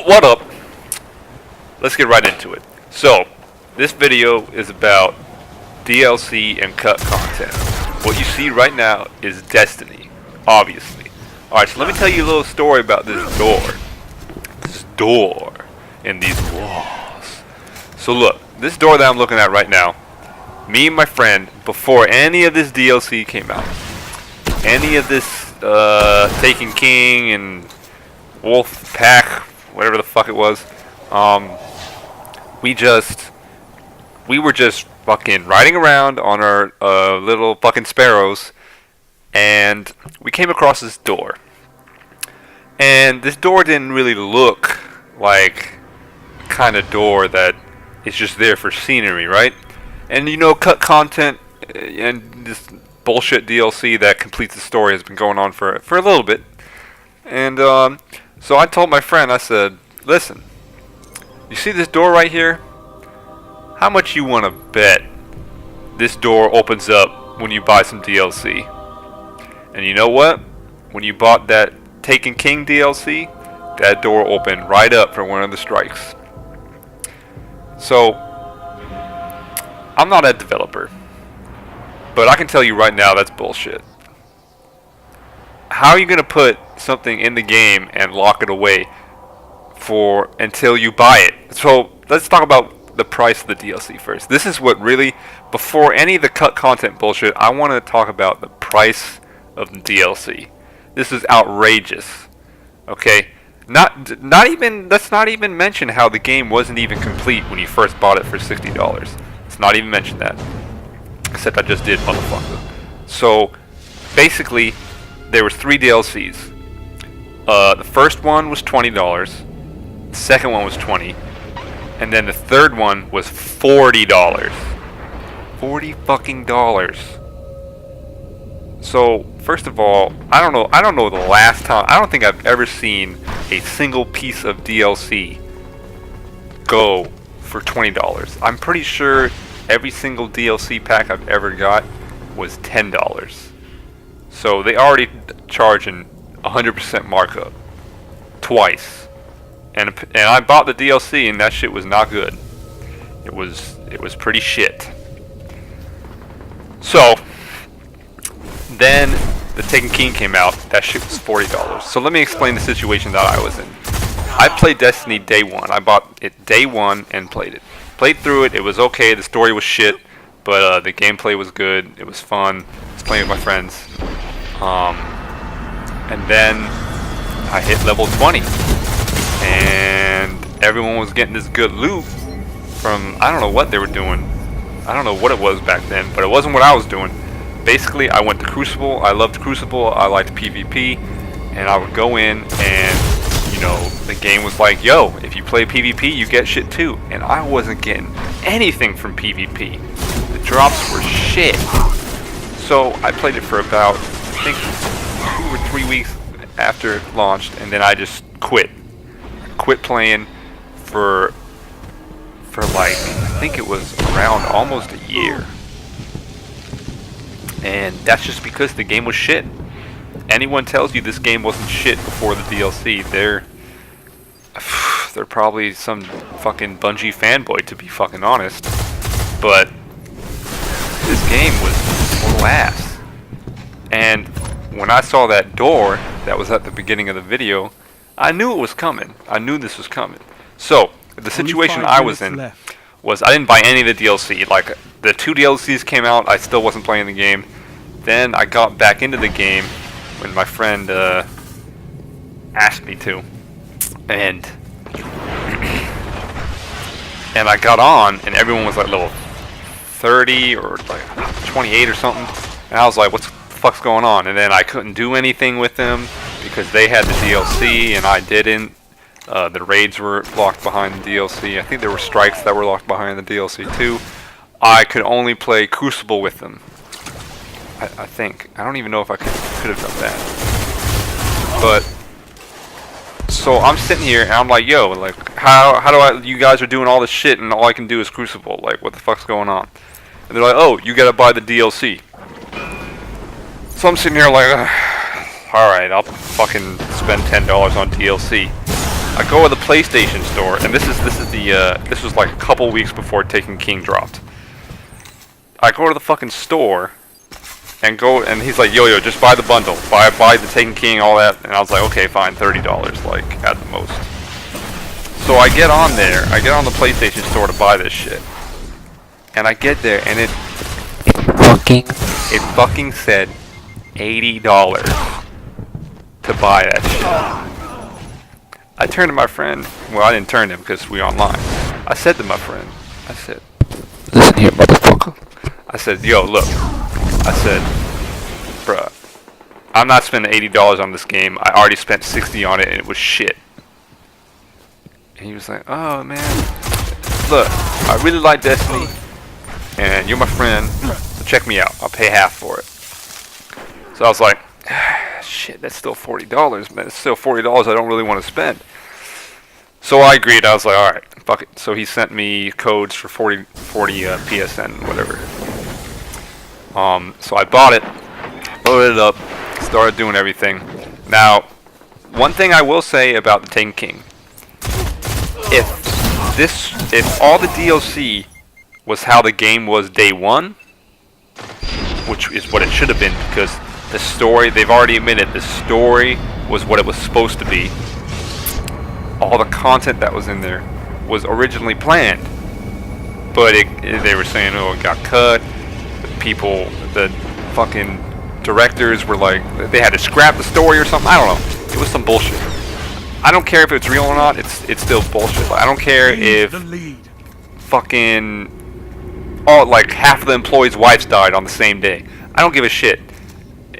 What up? Let's get right into it. So, this video is about DLC and cut content. What you see right now is Destiny, obviously. Alright, so let me tell you a little story about this door. This door in these walls. So look, this door that I'm looking at right now, me and my friend, before any of this DLC came out, any of this Taken King and Wolf Pack, whatever the fuck it was, we were just fucking riding around on our little fucking sparrows, and we came across this door. And this door didn't really look like the kind of door that is just there for scenery, right? And you know, cut content and this bullshit DLC that completes the story has been going on for a little bit. And so I told my friend, I said, listen, you see this door right here? How much you want to bet this door opens up when you buy some DLC? And you know what? When you bought that Taken King DLC, that door opened right up for one of the strikes. So, I'm not a developer, but I can tell you right now that's bullshit. How are you going to put something in the game and lock it away for until you buy it? So, let's talk about the price of the DLC first. This is what really, before any of the cut content bullshit, I want to talk about the price of the DLC. This is outrageous. Okay? Not even, let's not even mention how the game wasn't even complete when you first bought it for $60. Let's not even mention that. Except I just did, motherfucker. So, basically, there was 3 DLCs. The first one was $20. The second one was $20. And then the third one was $40. $40 fucking dollars. So, first of all, I don't know the last time, I don't think I've ever seen a single piece of DLC go for $20. I'm pretty sure every single DLC pack I've ever got was $10. So they already charging 100% markup twice. And I bought the DLC and that shit was not good. It was pretty shit. So then the Taken King came out. That shit was $40. So let me explain the situation that I was in. I played Destiny day one. I bought it day one and played it. Played through it. It was okay. The story was shit, but the gameplay was good. It was fun. I was playing with my friends. And then I hit level 20, and everyone was getting this good loot from, I don't know what they were doing. I don't know what it was back then, but it wasn't what I was doing. Basically, I went to Crucible. I loved Crucible. I liked PvP, and I would go in, and you know, the game was like, yo, if you play PvP, you get shit too. And I wasn't getting anything from PvP. The drops were shit. So I played it for about, I think, 2 or 3 weeks after it launched, and then I just quit. I quit playing for like, I think it was around almost a year. And that's just because the game was shit. Anyone tells you this game wasn't shit before the DLC, they're probably some fucking Bungie fanboy, to be fucking honest. But this game was total ass. And when I saw that door that was at the beginning of the video, I knew it was coming. I knew this was coming. So the situation I was in was I didn't buy any of the DLC. Like, the 2 DLCs came out, I still wasn't playing the game. Then I got back into the game when my friend asked me to, and I got on, and everyone was like level 30 or like 28 or something, and I was like, what the fuck's going on? And then I couldn't do anything with them because they had the DLC and I didn't. The raids were locked behind the DLC. I think there were strikes that were locked behind the DLC too. I could only play Crucible with them. I think. I don't even know if I could have done that. But so I'm sitting here and I'm like, yo, like, how do you guys are doing all this shit and all I can do is Crucible? Like, what the fuck's going on? And they're like, oh, you gotta buy the DLC. So I'm sitting here like, alright, I'll fucking spend $10 on DLC. I go to the PlayStation store, and this was like a couple weeks before Taken King dropped. I go to the fucking store, and he's like, yo, just buy the bundle. Buy the Taken King, all that. And I was like, okay, fine, $30, like, at the most. So I get on the PlayStation store to buy this shit. And I get there, and it fucking said $80 to buy that shit. I turned to my friend. Well, I didn't turn to him because we online. I said to my friend, I said, listen here, motherfucker. I said, yo, look. I said, bruh, I'm not spending $80 on this game. I already spent $60 on it, and it was shit. And he was like, oh, man. Look, I really like Destiny, and you're my friend, so check me out. I'll pay half for it. So I was like, shit, that's still $40, man. It's still $40 I don't really want to spend. So I agreed. I was like, alright, fuck it. So he sent me codes for 40 PSN, whatever. So I bought it, loaded it up, started doing everything. Now, one thing I will say about the Taken King, if all the DLC was how the game was day one, which is what it should have been, because the story, they've already admitted the story was what it was supposed to be. All the content that was in there was originally planned, but they were saying, oh, it got cut. The fucking directors were like, they had to scrap the story or something. I don't know. It was some bullshit. I don't care if it's real or not. It's still bullshit. I don't care if fucking like half of the employees' wives died on the same day. I don't give a shit.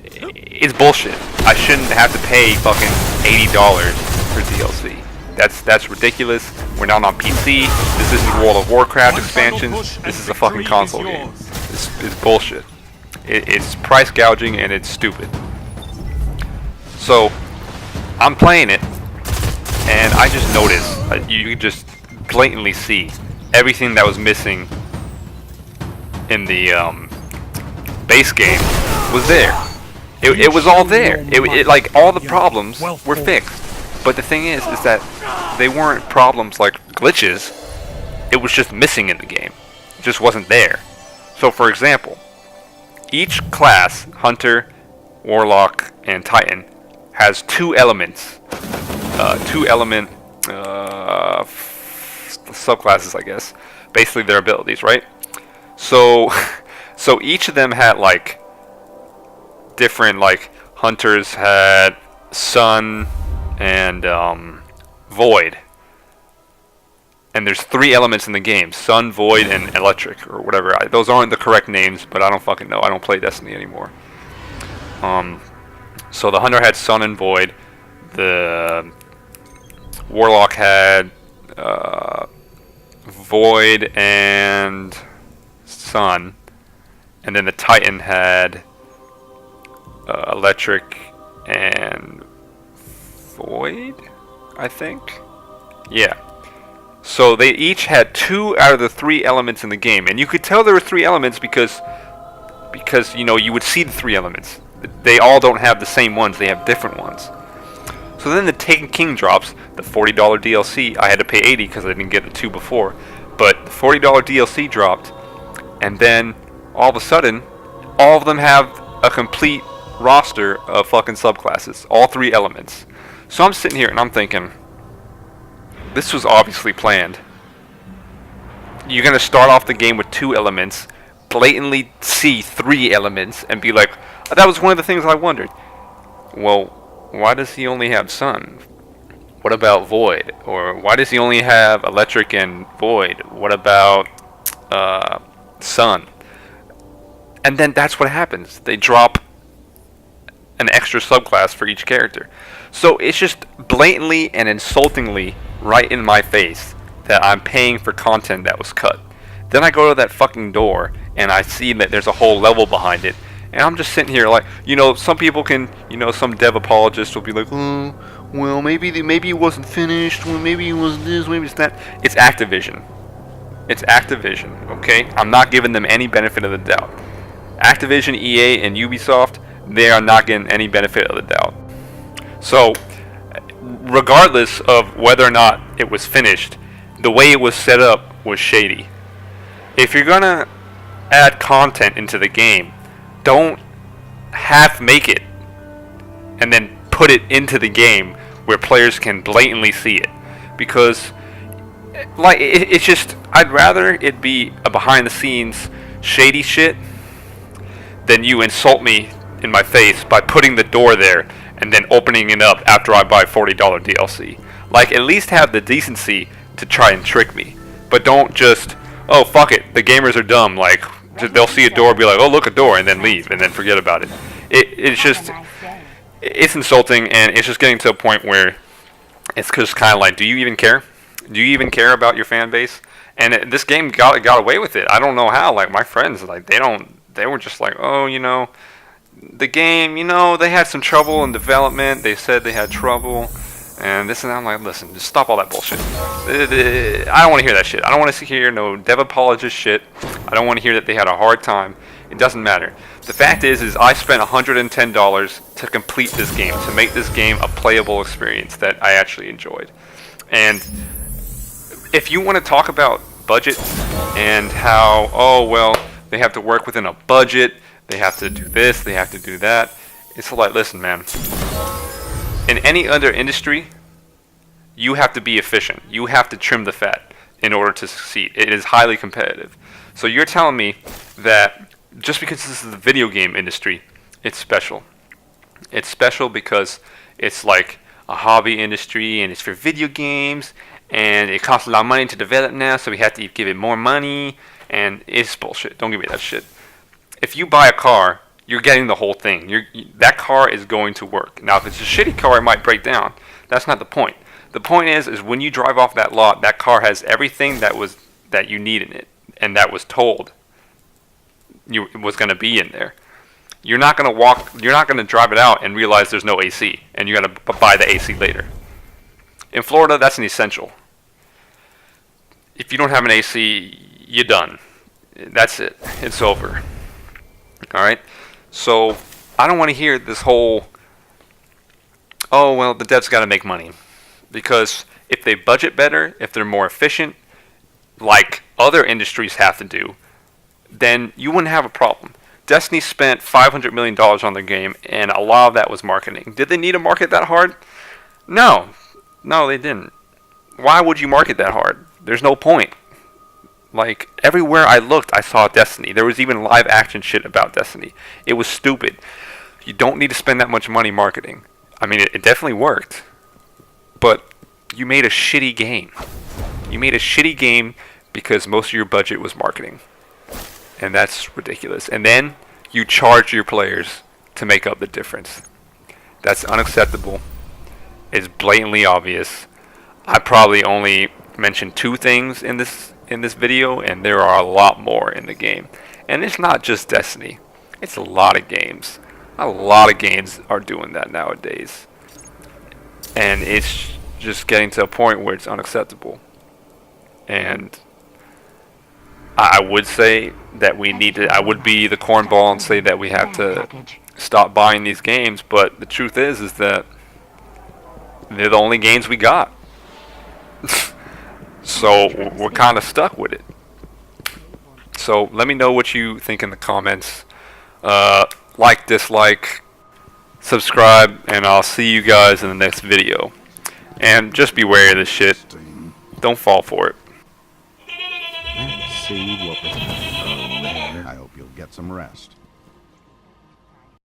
It's bullshit. I shouldn't have to pay fucking $80 for DLC. That's ridiculous. We're not on PC. This isn't World of Warcraft expansions. This is a fucking console game. It's bullshit. It's price gouging and it's stupid. So I'm playing it, and I just noticed you could just blatantly see everything that was missing in the base game was there. It was all there. It like all the problems were fixed. But the thing is that they weren't problems like glitches. It was just missing in the game. It just wasn't there. So, for example, each class, Hunter, Warlock, and Titan, has two elements. Subclasses, I guess. Basically, their abilities, right? So each of them had like different, like Hunters had Sun and Void. And there's three elements in the game: Sun, Void, and Electric, or whatever. Those aren't the correct names, but I don't fucking know. I don't play Destiny anymore. So the Hunter had Sun and Void. The Warlock had Void and Sun. And then the Titan had Electric and Void, I think? Yeah. So they each had two out of the three elements in the game, and you could tell there were three elements because you know you would see the three elements. They all don't have the same ones; they have different ones. So then the Taken King drops, the $40 DLC. I had to pay $80 because I didn't get the two before, but the $40 DLC dropped, and then all of a sudden, all of them have a complete roster of fucking subclasses, all three elements. So I'm sitting here and I'm thinking, this was obviously planned. You're going to start off the game with two elements, blatantly see three elements, and be like, that was one of the things I wondered. Well, why does he only have Sun? What about Void? Or why does he only have Electric and Void? What about Sun? And then that's what happens. They drop an extra subclass for each character. So it's just blatantly and insultingly right in my face that I'm paying for content that was cut. Then I go to that fucking door and I see that there's a whole level behind it, and I'm just sitting here like, you know, some people can, you know, some dev apologists will be like, oh, well, maybe it wasn't finished, well, maybe it was this, maybe it's that. It's Activision. It's Activision, okay? I'm not giving them any benefit of the doubt. Activision, EA, and Ubisoft, they are not getting any benefit of the doubt. So, regardless of whether or not it was finished, the way it was set up was shady. If you're gonna add content into the game, don't half make it and then put it into the game where players can blatantly see it. Because, like, it's just, I'd rather it be a behind the scenes shady shit than you insult me in my face by putting the door there and then opening it up after I buy $40 DLC. Like, at least have the decency to try and trick me. But don't just, oh, fuck it, the gamers are dumb. Like, they'll see a door, be like, oh, look, a door, and then leave, and then forget about it. It's just, it's insulting, and it's just getting to a point where it's just kind of like, do you even care? Do you even care about your fan base? And this game got away with it. I don't know how. Like, my friends, like, they were just like, oh, you know, the game, you know, they had some trouble in development. They said they had trouble, and this and that. I'm like, listen, just stop all that bullshit. I don't want to hear that shit. I don't want to hear no dev apologist shit. I don't want to hear that they had a hard time. It doesn't matter. The fact is I spent $110 to complete this game, to make this game a playable experience that I actually enjoyed. And if you want to talk about budget and how, oh, well, they have to work within a budget, they have to do this, they have to do that, it's like, listen, man, in any other industry, you have to be efficient. You have to trim the fat in order to succeed. It is highly competitive. So you're telling me that just because this is the video game industry, it's special. It's special because it's like a hobby industry and it's for video games and it costs a lot of money to develop now, so we have to give it more money, and it's bullshit. Don't give me that shit. If you buy a car, you're getting the whole thing. That car is going to work. Now, if it's a shitty car, it might break down. That's not the point. The point is when you drive off that lot, that car has everything that you need in it, and that was told was going to be in there. You're not going to drive it out and realize there's no AC, and you got to buy the AC later. In Florida, that's an essential. If you don't have an AC, you're done. That's it. It's over. All right? So I don't want to hear this whole, oh, well, the devs got to make money. Because if they budget better, if they're more efficient, like other industries have to do, then you wouldn't have a problem. Destiny spent $500 million on their game, and a lot of that was marketing. Did they need to market that hard? No. No, they didn't. Why would you market that hard? There's no point. Like, everywhere I looked, I saw Destiny. There was even live action shit about Destiny. It was stupid. You don't need to spend that much money marketing. I mean, it definitely worked. But you made a shitty game. You made a shitty game because most of your budget was marketing. And that's ridiculous. And then you charge your players to make up the difference. That's unacceptable. It's blatantly obvious. I probably only mentioned 2 things in this video, and there are a lot more in the game. And it's not just Destiny. It's a lot of games. A lot of games are doing that nowadays. And it's just getting to a point where it's unacceptable. And I would say that we need to, I would be the cornball and say that we have to stop buying these games, but the truth is that they're the only games we got. So we're kind of stuck with it. So let me know what you think in the comments. Like, dislike, subscribe, and I'll see you guys in the next video. And just beware of this shit. Don't fall for it. Let's see what was happening. I hope you'll get some rest.